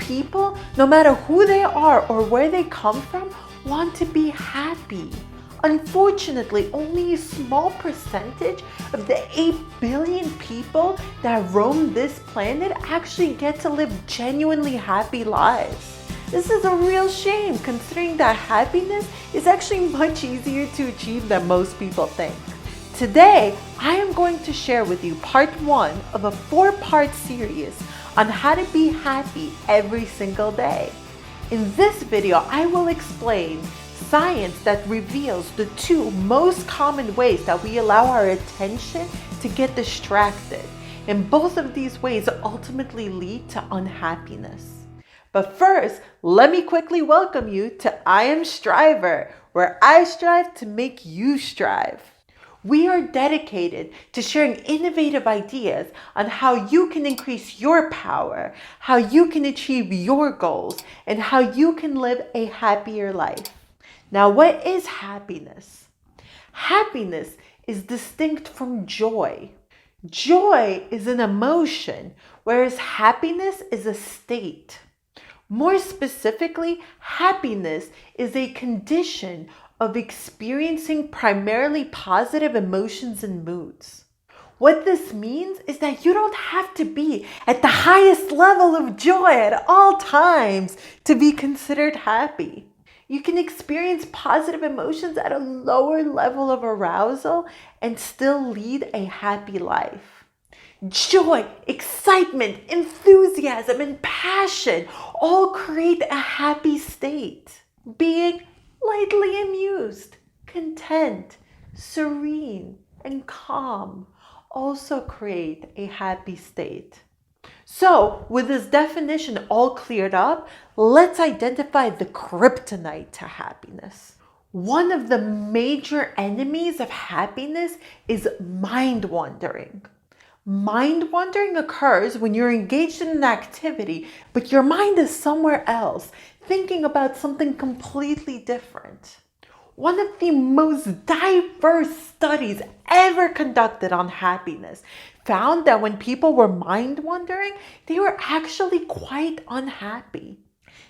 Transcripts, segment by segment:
people, no matter who they are or where they come from, want to be happy. Unfortunately, only a small percentage of the 8 billion people that roam this planet actually get to live genuinely happy lives. This is a real shame considering that happiness is actually much easier to achieve than most people think. Today, I am going to share with you part 1 of a 4-part series on how to be happy every single day. In this video, I will explain science that reveals the 2 most common ways that we allow our attention to get distracted. And both of these ways ultimately lead to unhappiness. But first, let me quickly welcome you to I Am Striver, where I strive to make you strive. We are dedicated to sharing innovative ideas on how you can increase your power, how you can achieve your goals, and how you can live a happier life. Now, what is happiness? Happiness is distinct from joy. Joy is an emotion, whereas happiness is a state. More specifically, happiness is a condition of experiencing primarily positive emotions and moods. What this means is that you don't have to be at the highest level of joy at all times to be considered happy. You can experience positive emotions at a lower level of arousal and still lead a happy life. Joy, excitement, enthusiasm, and passion all create a happy state. Being lightly amused, content, serene, and calm also create a happy state. So, with this definition all cleared up, let's identify the kryptonite to happiness. One of the major enemies of happiness is mind wandering. Mind wandering occurs when you're engaged in an activity, but your mind is somewhere else, thinking about something completely different. One of the most diverse studies ever conducted on happiness found that when people were mind wandering, they were actually quite unhappy.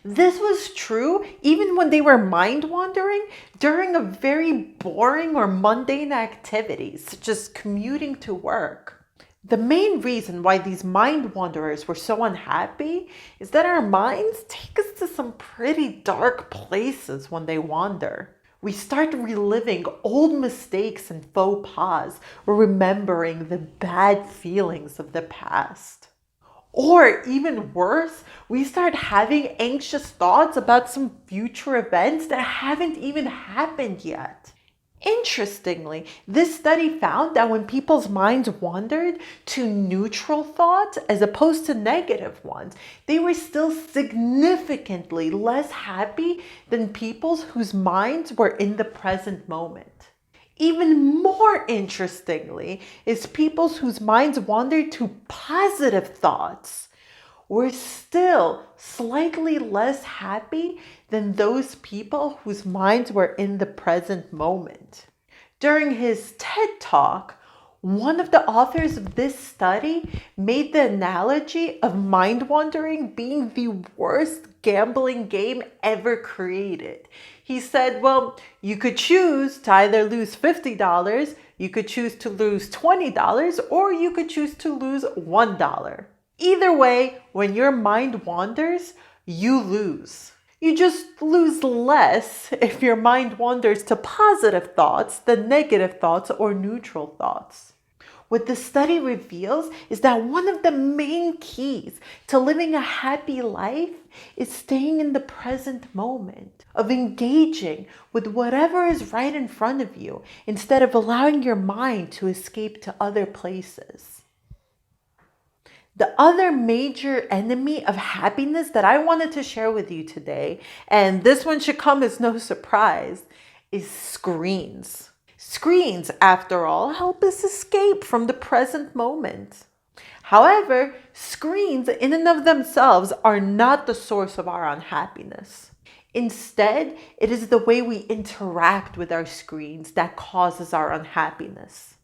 This was true even when they were mind wandering during a very boring or mundane activity, such as commuting to work. The main reason why these mind wanderers were so unhappy is that our minds take us to some pretty dark places when they wander. We start reliving old mistakes and faux pas, remembering the bad feelings of the past. Or even worse, we start having anxious thoughts about some future events that haven't even happened yet. Interestingly, this study found that when people's minds wandered to neutral thoughts as opposed to negative ones, they were still significantly less happy than people whose minds were in the present moment. Even more interestingly is people whose minds wandered to positive thoughts were still slightly less happy than those people whose minds were in the present moment. During his TED Talk, one of the authors of this study made the analogy of mind wandering being the worst gambling game ever created. He said, well, you could choose to either lose $50, you could choose to lose $20, or you could choose to lose $1. Either way, when your mind wanders, you lose. You just lose less if your mind wanders to positive thoughts than negative thoughts or neutral thoughts. What the study reveals is that one of the main keys to living a happy life is staying in the present moment, of engaging with whatever is right in front of you instead of allowing your mind to escape to other places. The other major enemy of happiness that I wanted to share with you today, and this one should come as no surprise, is screens. Screens, after all, help us escape from the present moment. However, screens in and of themselves are not the source of our unhappiness. Instead, it is the way we interact with our screens that causes our unhappiness.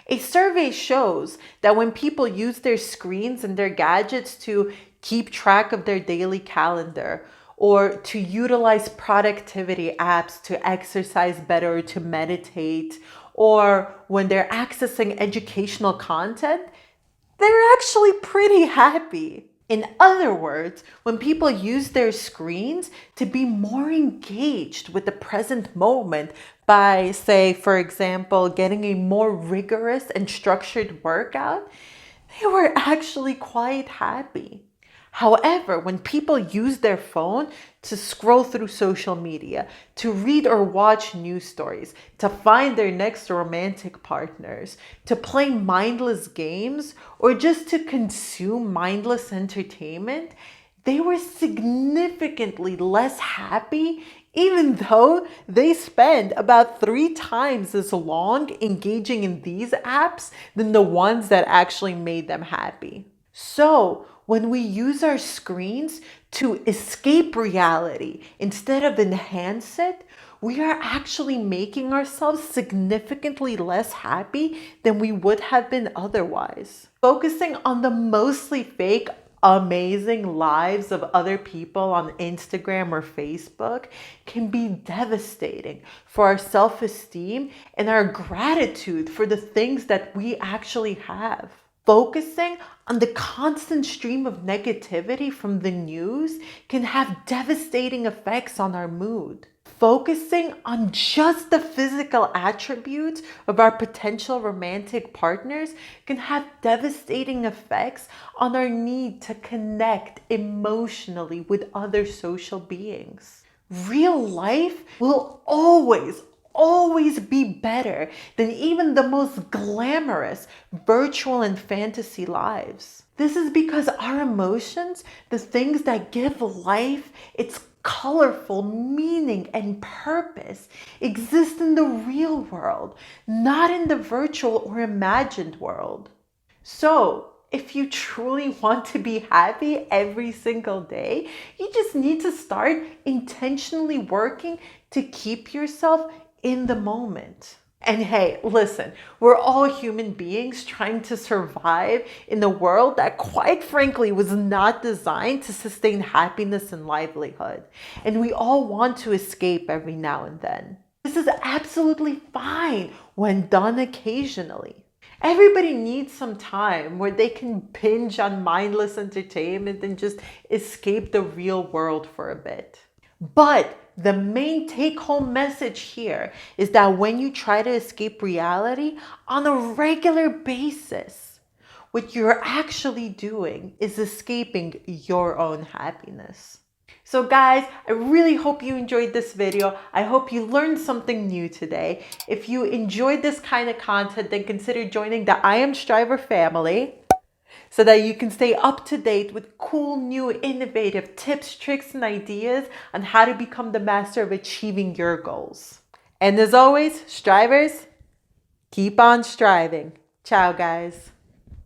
A survey shows that when people use their screens and their gadgets to keep track of their daily calendar, or to utilize productivity apps to exercise better, to meditate, or when they're accessing educational content, they're actually pretty happy. In other words, when people use their screens to be more engaged with the present moment by, say, for example, getting a more rigorous and structured workout, they were actually quite happy. However, when people use their phone to scroll through social media, to read or watch news stories, to find their next romantic partners, to play mindless games, or just to consume mindless entertainment, they were significantly less happy, even though they spend about 3 times as long engaging in these apps than the ones that actually made them happy. So, when we use our screens to escape reality instead of enhance it, we are actually making ourselves significantly less happy than we would have been otherwise. Focusing on the mostly fake, amazing lives of other people on Instagram or Facebook can be devastating for our self-esteem and our gratitude for the things that we actually have. Focusing on the constant stream of negativity from the news can have devastating effects on our mood. Focusing on just the physical attributes of our potential romantic partners can have devastating effects on our need to connect emotionally with other social beings. Real life will always be better than even the most glamorous virtual and fantasy lives. This is because our emotions, the things that give life its colorful meaning and purpose, exist in the real world, not in the virtual or imagined world. So, if you truly want to be happy every single day, you just need to start intentionally working to keep yourself in the moment. And hey, listen, we're all human beings trying to survive in a world that, quite frankly, was not designed to sustain happiness and livelihood. And we all want to escape every now and then. This is absolutely fine when done occasionally. Everybody needs some time where they can binge on mindless entertainment and just escape the real world for a bit. But the main take-home message here is that when you try to escape reality on a regular basis, what you're actually doing is escaping your own happiness. So guys, I really hope you enjoyed this video. I hope you learned something new today. If you enjoyed this kind of content, then consider joining the I Am Striver family so that you can stay up to date with cool, new, innovative tips, tricks, and ideas on how to become the master of achieving your goals. And as always, strivers, keep on striving. Ciao, guys.